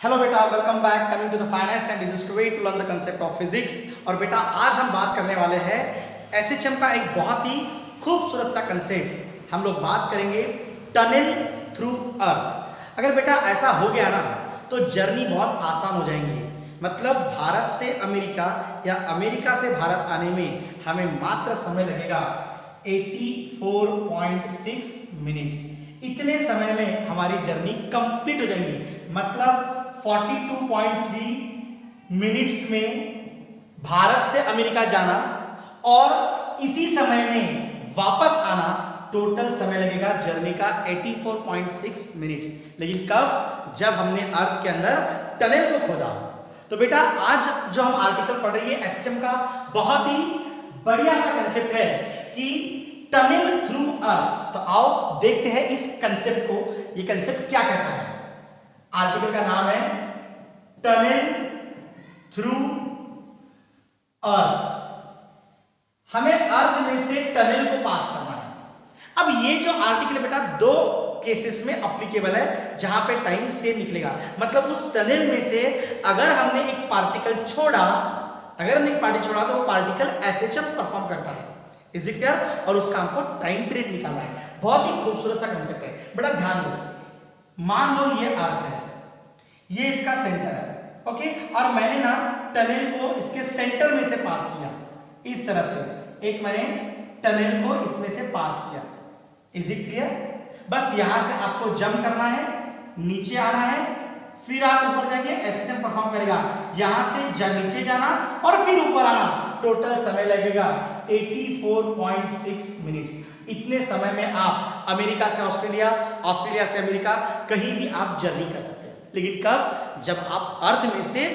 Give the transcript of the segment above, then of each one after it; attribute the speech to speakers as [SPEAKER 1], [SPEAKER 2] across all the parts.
[SPEAKER 1] Hello बेटा, welcome back. Coming to the finest and easiest way to learn the concept of physics. और बेटा आज हम बात करने वाले हैं एसएचएम का एक बहुत ही खूबसूरत सा कंसेप्ट। हम लोग बात करेंगे टनल थ्रू अर्थ। अगर बेटा ऐसा हो गया ना तो जर्नी बहुत आसान हो जाएंगी। मतलब भारत से अमेरिका या अमेरिका से भारत आने में हमें मात्र समय लगेगा 84.6 मिनट्स। इतने समय में हमारी जर्नी कंप्लीट हो जाएगी। मतलब 42.3 मिनट्स में भारत से अमेरिका जाना और इसी समय में वापस आना, टोटल समय लगेगा जर्नी का 84.6 मिनट्स। लेकिन कब? जब हमने अर्थ के अंदर टनल को खोदा। तो बेटा आज जो हम आर्टिकल पढ़ रही है एसएचएम का, बहुत ही बढ़िया सा कंसेप्ट है कि टनल थ्रू अर्थ। तो आओ देखते हैं इस कंसेप्ट को, ये कंसेप्ट क्या कहता है। आर्टिकल का नाम है टनल थ्रू अर्थ। हमें अर्थ में से टनल को पास करना है। अब ये जो आर्टिकल बेटा दो केसेस में एप्लीकेबल है जहां पे टाइम सेम निकलेगा। मतलब उस टनल में से अगर हमने एक पार्टिकल छोड़ा, तो वो पार्टिकल एसएचएम परफॉर्म करता है। Is it clear? और उसका हमको टाइम पीरियड निकालना है। बहुत ही खूबसूरत सा कंसेप्ट है। बड़ा ध्यान दो, मान लो ये अर्थ है, ये इसका सेंटर है, ओके। और मैंने ना टनल को इसके सेंटर में से पास किया, इस तरह से एक मैंने टनल को इसमें से पास किया। Is it clear? बस यहां से आपको जंप करना है, नीचे आना है, फिर आप ऊपर जाएंगे, एसएचएम परफॉर्म करेगा। यहां से नीचे जाना और फिर ऊपर आना, टोटल समय लगेगा 84.6 मिनट्स। इतने समय में आप अमेरिका से ऑस्ट्रेलिया, ऑस्ट्रेलिया से अमेरिका, कहीं भी आप जर्नी कर सकते हैं। लेकिन कब? जब आप अर्थ में से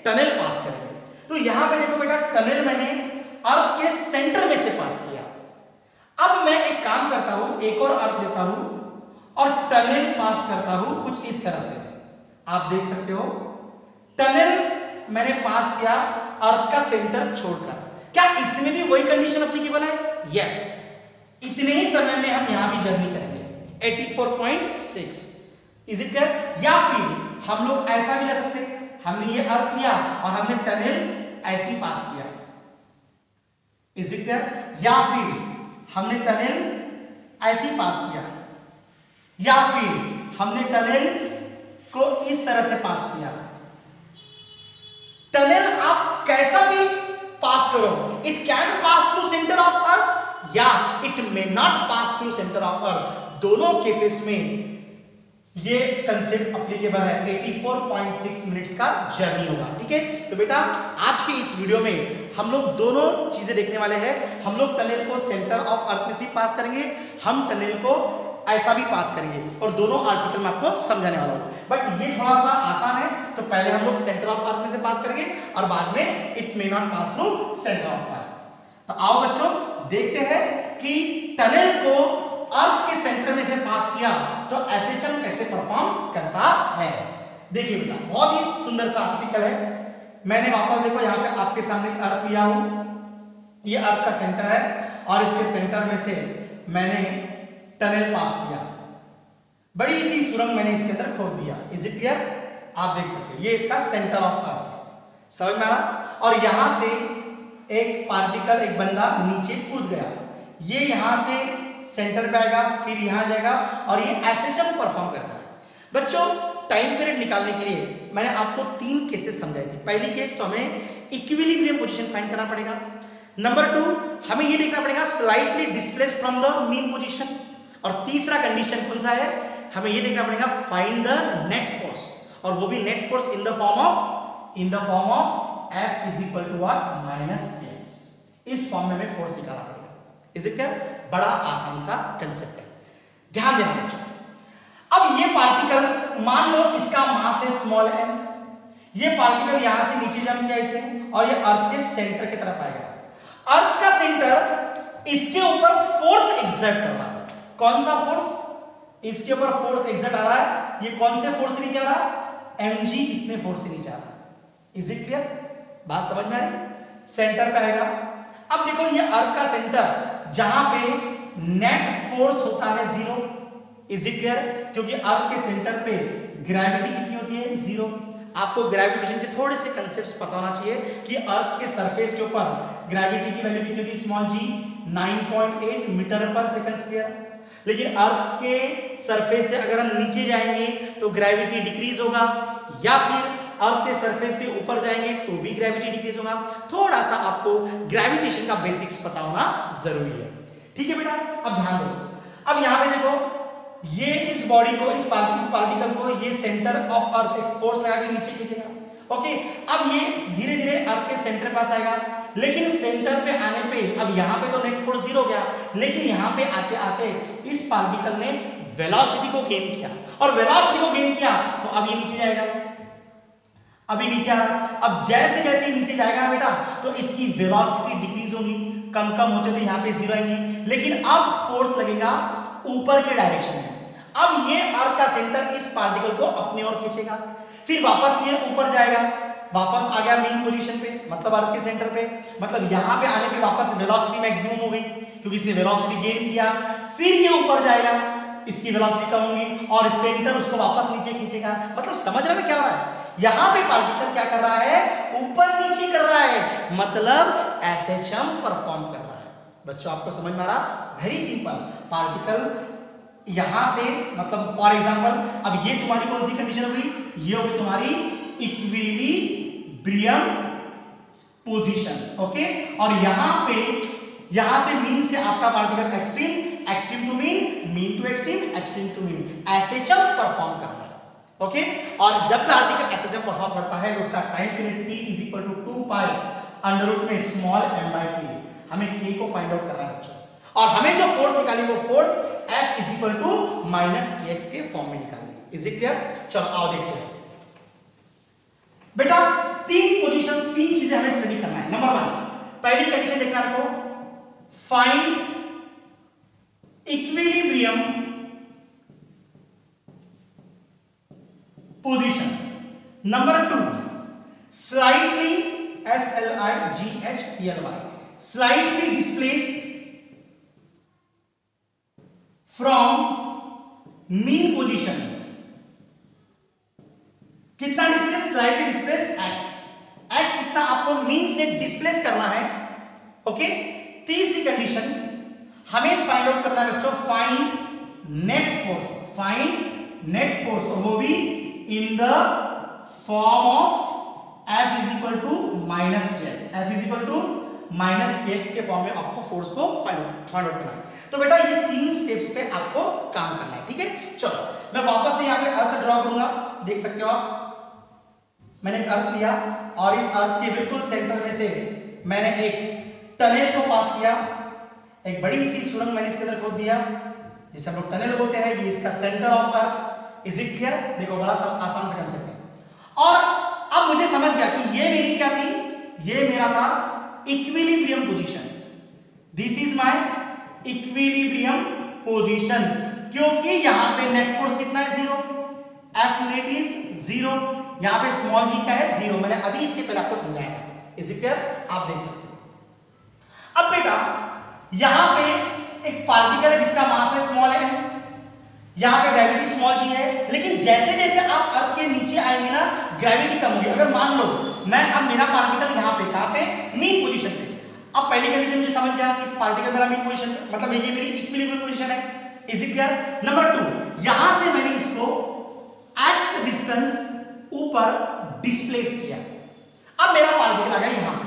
[SPEAKER 1] टनल पास करेंगे। तो यहां पे देखो बेटा, टनल मैंने अर्थ के सेंटर में से पास किया। अब मैं एक काम करता हूं, एक और अर्थ लेता हूं और टनल पास करता हूं कुछ इस तरह से। आप देख सकते हो टनल मैंने पास किया अर्थ का सेंटर छोड़कर। क्या इसमें भी वही कंडीशन एप्लीकेबल है? यस। इतने ही समय में हम यहां भी जर्नी करेंगे 84.6। Is it clear? या फिर हम लोग ऐसा भी कर सकते हैं, हमने ये अर्थ लिया और हमने टनल ऐसी पास किया। Is it clear? या फिर हमने टनल ऐसी पास किया, या फिर हमने टनल को इस तरह से पास किया। टनल आप कैसा भी पास करो, it can pass through centre of earth या it may not pass through centre of earth. दोनों केसेस में ये कंसेप्ट एप्लीकेबल है। 84.6 मिनट्स का जर्नी होगा। ठीक है? तो बेटा आज के इस वीडियो में हम लोग दोनों चीजें देखने वाले हैं। हम लोग टनल को सेंटर ऑफ अर्थ में से पास करेंगे, हम टनल को ऐसा भी पास करेंगे, और दोनों आर्टिकल में आपको समझाने वाला हूं। बट ये थोड़ा सा आसान है, तो पहले हम लोग सेंटर ऑफ अर्थ में से पास करेंगे और बाद में it may not pass through centre of earth. तो आओ बच्चों देखते हैं कि टनल को अर्थ के सेंटर में से पास किया तो एसएचएम कैसे परफॉर्म करता है। देखिए बेटा, बहुत ही सुंदर सा आर्टिकल है। मैंने वापस देखो यहाँ पे आपके सामने अर्थ लिया हूं, ये अर्थ का सेंटर है और इसके सेंटर में से मैंने टनल पास किया। बड़ी सी सुरंग मैंने इसके अंदर खोद दिया। Is it clear? आप देख सकते हो ये इसका सेंटर ऑफ अर्थ। समझ में आ रहा? और यहां से एक पार्टिकल, एक बंदा नीचे कूद गया, ये यहां से सेंटर पे आएगा, फिर यहां जाएगा और ये एसएचएम परफॉर्म करता है। बच्चों टाइम पीरियड निकालने के लिए मैंने आपको 3 केसेस समझाए थे। पहली केस तो हमें इक्विलिब्रियम पोजीशन फाइंड करना पड़ेगा। नंबर 2 हमें ये देखना पड़ेगा slightly displace from the mean position. और तीसरा कंडीशन कौन सा है? हमें ये देखना पड़ेगा फाइंड द नेट फोर्स, और वो भी net force in the form of F is equal to what? -x। इस फॉर्म में हमें फोर्स निकालना पड़ेगा। Is it clear? बड़ा आसान सा कंसेप्ट है, ध्यान देना बच्चों। अब ये पार्टिकल मान लो इसका मास है स्मॉल m, ये पार्टिकल यहां से नीचे जंप किया इसने और ये अर्थ के सेंटर की तरफ आएगा। अर्थ का सेंटर इसके ऊपर फोर्स एक्सर्ट कर रहा है। कौन सा फोर्स? इसके ऊपर फोर्स एक्सर्ट आ रहा है। ये कौन से फोर्स से नीचे आ रहा है? mg इतने फोर्स से नीचे आ रहा है। Is it clear? बात समझ में आ रही? सेंटर पे आएगा। अब देखो ये अर्थ का सेंटर जहां पे नेट फोर्स होता है 0। Is it clear? क्योंकि अर्थ के सेंटर पे ग्रेविटी कितनी होती है? 0। आपको ग्रेविटेशन के थोड़े से कंसेप्ट्स पता होना चाहिए कि अर्थ के सरफेस के ऊपर ग्रेविटी की वैल्यू कितनी होती है, स्मॉल जी 9.8 मीटर पर सेकंड स्क्वायर। लेकिन अर्थ के सरफेस से अगर हम नीचे जाएंगे तो ग्रेविटी डिक्रीज होगा, या फिर अर्थ के सरफेस से ऊपर जाएंगे तो भी ग्रेविटी डिक्रीज होगा। थोड़ा सा आपको ग्रेविटेशन का बेसिक्स पता होना जरूरी है, ठीक है बेटा। अब ध्यान दो, अब यहां पे देखो, ये इस बॉडी को, इस पार्टिकल को ये सेंटर ऑफ अर्थ एक फोर्स लगा के नीचे खींचेगा। ओके, अब ये धीरे धीरे अर्थ के सेंटर पास आएगा, लेकिन सेंटर पे आने पे अब यहाँ पे तो नेट फोर्स 0 हो गया, लेकिन यहाँ पे आते आते इस पार्टिकल ने वेलोसिटी को गेन किया, और वेलोसिटी को गेन किया तो अब ये नीचे जाएगा, अभी नीचे आ रहा। अब जैसे जैसे नीचे जाएगा ना बेटा, तो इसकी वेलोसिटी डिक्रीज होगी, कम कम होते हुए यहाँ पे 0 आएंगी, लेकिन अब फोर्स लगेगा ऊपर के डायरेक्शन में। अब ये अर्थ का सेंटर इस पार्टिकल को अपनी ओर खींचेगा, फिर वापस ये ऊपर जाएगा, वापस आ गया मेन पोजीशन पे, मतलब अर्थ के सेंटर पे। मतलब यहाँ पे आने पे वापस वेलोसिटी मैक्सिमम हो गई क्योंकि इसने वेलोसिटी गेन किया। फिर ये ऊपर जाएगा, इसकी वेलोसिटी कम होगी और सेंटर उसको वापस नीचे खींचेगा। मतलब समझ रहे हो क्या हो रहा है? यहाँ पे पार्टिकल क्या कर रहा है, ऊपर नीचे कर रहा है, मतलब एसएचएम परफॉर्म कर रहा है। बच्चों आपको समझ में आ रहा? Very simple. पार्टिकल यहां से, मतलब फॉर एग्जांपल, अब ये तुम्हारी कौन सी कंडीशन होगी, ये होगी तुम्हारी इक्विलिब्रियम पोजीशन। ओके, और यहां पे, यहां से मीन से आपका particle extreme, extreme to mean, mean to extreme, extreme to mean, SHM perform कर रहा है। ओके, और जब पार्टिकल एसएचएम परफॉर्म करता है तो उसका time period t = 2 pi under root में स्मॉल m/k, हमें k को फाइंड आउट करना है बच्चों, और हमें जो फोर्स निकाली वो फोर्स F = -kx के फॉर्म में निकालनी है। Is it clear? चलो आओ देखते हैं बेटा। तीन पोजीशंस, तीन चीजें हमें स्टडी करना है। नंबर 1, पहली कंडीशन देखना आपको, find equilibrium position. Number 2, slightly, SLIGHTLY, slightly displace from mean position. कितना डिस्प्लेस? स्लाइटली डिस्प्लेस x इतना आपको मीन से डिस्प्लेस करना है। ओके, तीसरी कंडीशन हमें फाइंड आउट करना है बच्चों, find net force, find net force, और वो भी इन the form of F = -kx, F = -kx के फॉर्म में आपको फोर्स को फाइंड आउट करना है। तो बेटा ये तीन स्टेप्स पे आपको काम करना है, ठीक है। चलो मैं वापस से यहाँ पे अर्थ ड्रॉ करूंगा, देख सकते हो आप, मैंने एक अर्थ लिया और इस अर्थ के बिल्कुल सेंटर में से मैंने एक टनल को पास किया, एक बड़ी सी सुरंग मैंने इसके अंदर खोद दिया, जिसे हम लोग टनल बोलते हैं। ये इसका centre of earth. Is it clear? देखो बड़ा आसान सा कंसेप्ट है। और अब मुझे समझ गया कि ये मेरी क्या थी, ये मेरा था equilibrium position. This is my equilibrium position, क्योंकि यहां पे नेट फोर्स कितना है, 0, F नेट इज 0, यहां पे स्मॉल g क्या है, 0। मैंने अभी इसके पहले आपको समझाया था। Is it clear? आप देख सकते हो। अब बेटा यहां पे एक पार्टिकल है जिसका मास है स्मॉल m, यहां पे ग्रेविटी स्मॉल g है, लेकिन जैसे जैसे आप अर्थ के नीचे आएंगे ना, ग्रेविटी कम होगी। अगर मान लो मैं, अब मेरा पार्टिकल यहां पे, कहां पे, मीन पोजीशन पे। अब पहली कंडीशन मुझे समझ गया कि पार्टिकल मेरा मीन पोजीशन पे, मतलब ये मेरी इक्विलिब्रियम पोजीशन है। Is it clear? नंबर 2, यहां से मैंने इसको x डिस्टेंस ऊपर डिस्प्लेस किया। अब मेरा पार्टिकल आ गया यहां पे।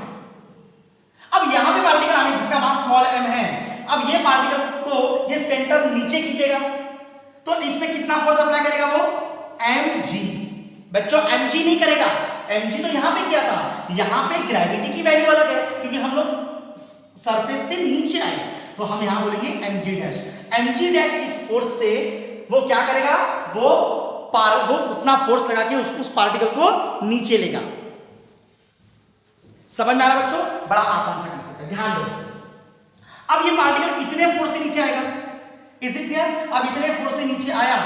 [SPEAKER 1] अब यहां पे पार्टिकल आने जिसका मास स्मॉल m है, अब ये पार्टिकल को ये सेंटर नीचे खींचेगा, तो इस पे कितना फोर्स अप्लाई करेगा, वो mg। बच्चों mg नहीं करेगा, mg तो यहां पे किया था, यहां पे ग्रेविटी की वैल्यू अलग है क्योंकि हम लोग सरफेस से नीचे आए, तो हम यहां बोलेंगे mg डैश। mg डैश इस फोर्स से वो क्या करेगा, वो उतना फोर्स लगा के उस पार्टिकल को नीचे लेगा। समझ में आ रहा बच्चों? बड़ा आसान सा कंसेप्ट है, ध्यान दो। अब ये पार्टिकल इतने फोर्स से नीचे आएगा। Is it clear? अब इतने फोर्स से नीचे आया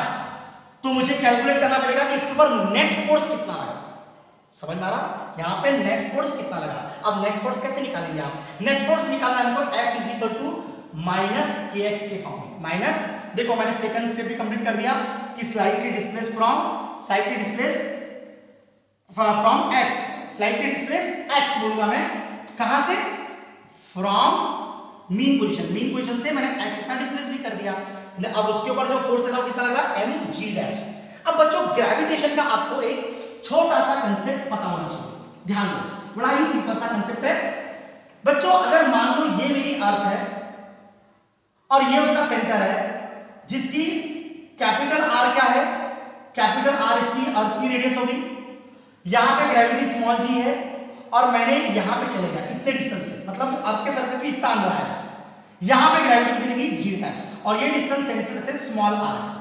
[SPEAKER 1] तो मुझे कैलकुलेट करना पड़ेगा कि इसके ऊपर नेट फोर्स कितना लगा। समझ में आ रहा? यहां पे नेट फोर्स कितना लगा। अब नेट फोर्स कैसे निकालेंगे आप? नेट फोर्स निकालना है हमको F = -kx के फॉर्म में। माइनस, देखो मैंने सेकंड स्टेप भी कंप्लीट कर दिया कि slightly displace from, slightly displace from x, slightly displace x बोलूंगा मैं, कहां से, फ्रॉम मीन पोजीशन से मैंने एक्स इतना डिस्प्लेस भी कर दिया। अब उसके ऊपर जो फोर्स लगा कितना लगा, एम जी डैश। अब बच्चों ग्रेविटेशन का आपको एक छोटा सा कंसेप्ट पता होना चाहिए, ध्यान दो, बड़ा ही सिंपल सा कंसेप्ट है बच्चों। अगर मान लो ये मेरी अर्थ है और ये उसका सेंटर है, जिसकी कैपिटल आर क्या है, कैपिटल आर इसकी अर्थ की रेडियस होगी, यहां पे ग्रेविटी स्मॉल जी है और मैंने यहां पे चले गया इतने डिस्टेंस पे, मतलब अर्थ के सरफेस भी इतना अंदर आया, यहां पे ग्रेविटी कितनी होगी, जी डैश, और ये डिस्टेंस सेंटर से स्मॉल आर है।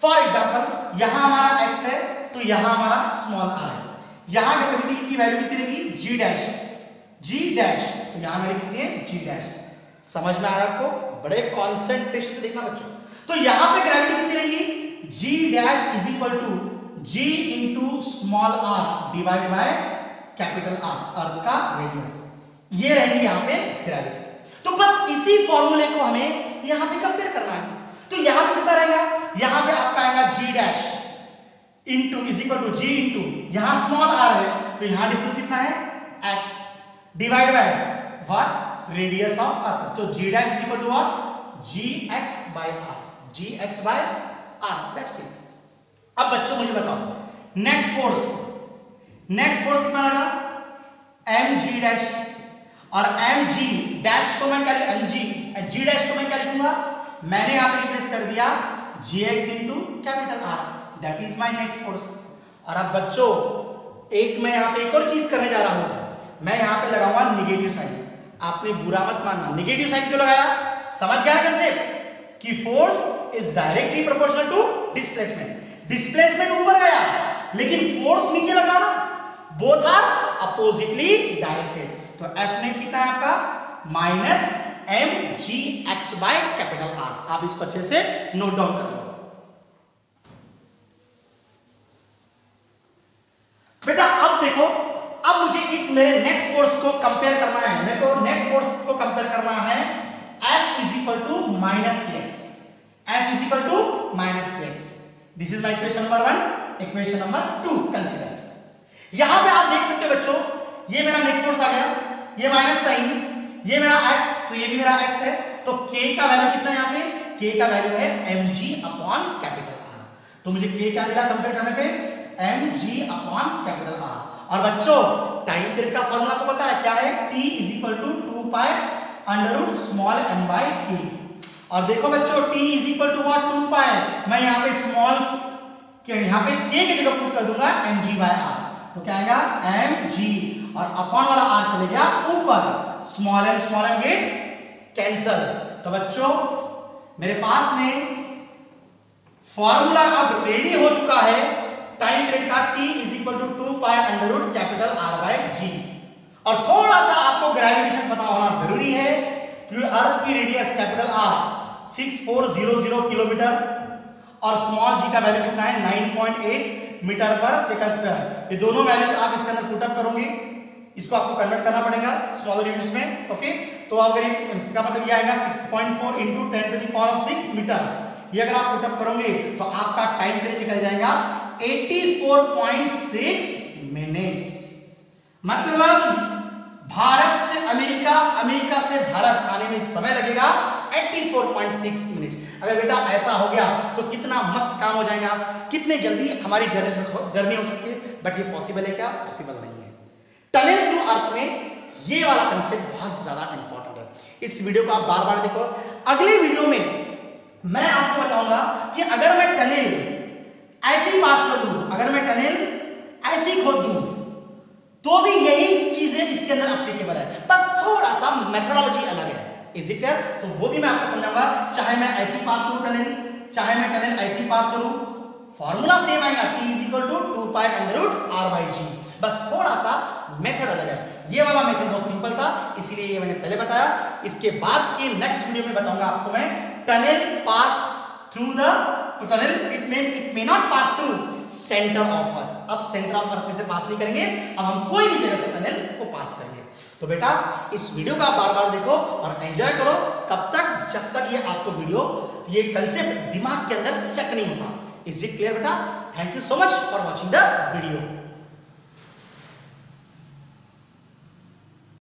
[SPEAKER 1] फॉर एग्जांपल यहां हमारा एक्स है तो यहां हमारा स्मॉल आर है, यहां ग्रेविटी की वैल्यू कितनी रहेगी, जी डैश, जी डैश, तो यहां मेरी कितनी है, जी डैश। समझ में आ रहा है आपको, बड़े कॉन्सेंट्रेशन से देखना बच्चों। तो यहां पे ग्रेविटी कितनी रहेगी, g dash is equal to g into small r divide by capital r, earth का रेडियस, ये रहेगी यहां पे ग्रेविटी। तो बस इसी फॉर्मूले को हमें यहां पे कंपेयर करना है। तो यहां पे कितना रहेगा, यहां पे आपका आएगा g dash into is equal to g into, यहां स्मॉल आर है तो यहां डिस्टेंस कितना है, x divide by what, radius of earth, तो g dash is equal to what, g x by r, g x by r, that's it. अब बच्चों मुझे बताओ नेट फोर्स कितना लगा, एम जी डैश, और एम जी डैश को मैं क्या, एम जी जी डैश को मैं क्या लिखूंगा, मैंने यहां पे रिप्लेस कर दिया g x into capital r, that is my net force. और अब बच्चों एक मैं यहां पे एक और चीज करने जा रहा हूं, मैं यहां पे लगाऊंगा निगेटिव साइन। आपने बुरा मत मानना, निगेटिव साइन क्यों लगाया, समझ गया कंसेप्ट कि force is directly proportional to displacement, displacement ऊपर गया लेकिन फोर्स नीचे लगा ना, बोथ आर अपोजिटली डायरेक्टेड। तो एफ नेट कितना है आपका, minus m g x by capital R. आप इसको अच्छे से नोट डाउन कर लो बेटा। अब देखो, अब मुझे इस मेरे नेट फोर्स को कंपेयर करना है, मेरे को नेट फोर्स को कंपेयर करना है F is equal to minus x, F is equal to minus x. This is my equation number 1। Equation number 2 consider. यहां पे आप देख सकते हो बच्चों, ये मेरा नेट फोर्स आ गया, ये माइनस साइन, ये मेरा x, तो ये भी मेरा x है, तो k का वैल्यू कितना है, यहां पे k का वैल्यू है mg अपॉन कैपिटल R। तो मुझे k क्या मिला कंपेयर करने पे, mg अपॉन कैपिटल R। और बच्चों टाइम पीरियड का फार्मूला आपको पता है क्या है, t is equal to 2 pi under root small m by k। और देखो बच्चों t is equal to what, 2 pi, मैं यहां पे स्मॉल के यहां पे k की जगह पुट कर दूंगा mg बाय r, तो क्या आएगा mg, और अपॉन वाला r चले गया ऊपर, स्मॉल m गेट कैंसल। तो बच्चों मेरे पास में फॉर्मूला अब रेडी हो चुका है टाइम पीरियड का, t is equal to 2 pi under root capital R by g। और थोड़ा सा आपको ग्रेविटेशन पता होना जरूरी है क्योंकि अर्थ की रेडियस कैपिटल R 6400 किलोमीटर और स्मॉल g का वैल्यू कितना है 9.8 मीटर पर सेकंड स्क्वायर। ये दोनों वैल्यूज आप इसके अंदर पुट अप करोगे, इसको आपको कन्वर्ट करना पड़ेगा स्मॉलर यूनिट्स में, ओके। तो अगर इसका मतलब ये आएगा 6.4 into 10 to the power of 6 metre. ये अगर आप पुट अप करोगे तो आपका टाइम पीरियड निकल जाएगा 84.6 मिनट्स। मतलब भारत से अमेरिका, अमेरिका से भारत आने में समय लगेगा 84.6 मिनट्स। अगर बेटा ऐसा हो गया तो कितना मस्त काम हो जाएगा, कितने जल्दी हमारी जर्नी हो सकती है। बट ये पॉसिबल है क्या? पॉसिबल नहीं है। टनल थ्रू अर्थ में ये वाला कंसेप्ट बहुत ज्यादा इंपॉर्टेंट है। इस वीडियो को आप बार बार देखो। अगले वीडियो में मैं आपको बताऊंगा कि अगर मैं टनल ऐसे पास कर दूं, अगर मैं टनल ऐसे खोद दूं तो भी यही चीजें इसके अंदर एप्लीकेबल है, बस थोड़ा सा मेथोडोलॉजी अलग है। Is it clear? तो वो भी मैं आपको समझाऊंगा। चाहे मैं ऐसी पास करूं टनल, चाहे मैं टनल ऐसी पास करूं, फॉर्मूला सेम आएगा, t is equal to 2 pi under root r by g, बस थोड़ा सा मेथड अलग है। ये वाला मेथड बहुत सिंपल था, इसीलिए ये मैंने पहले बताया। इसके बाद के नेक्स्ट वीडियो में बताऊंगा आपको मैं tunnel pass through the tunnel, it may not pass through centre of अर्थ। अब सेंटर ऑफ अर्थ में से पास नहीं करेंगे, अब हम कोई भी जगह से टनल को पास करेंगे। तो बेटा इस वीडियो को आप बार बार देखो और एंजॉय करो, कब तक? जब तक ये आपको वीडियो, ये कंसेप्ट दिमाग के अंदर सेट नहीं होता। इज इट क्लियर बेटा? Thank you so much for watching the video.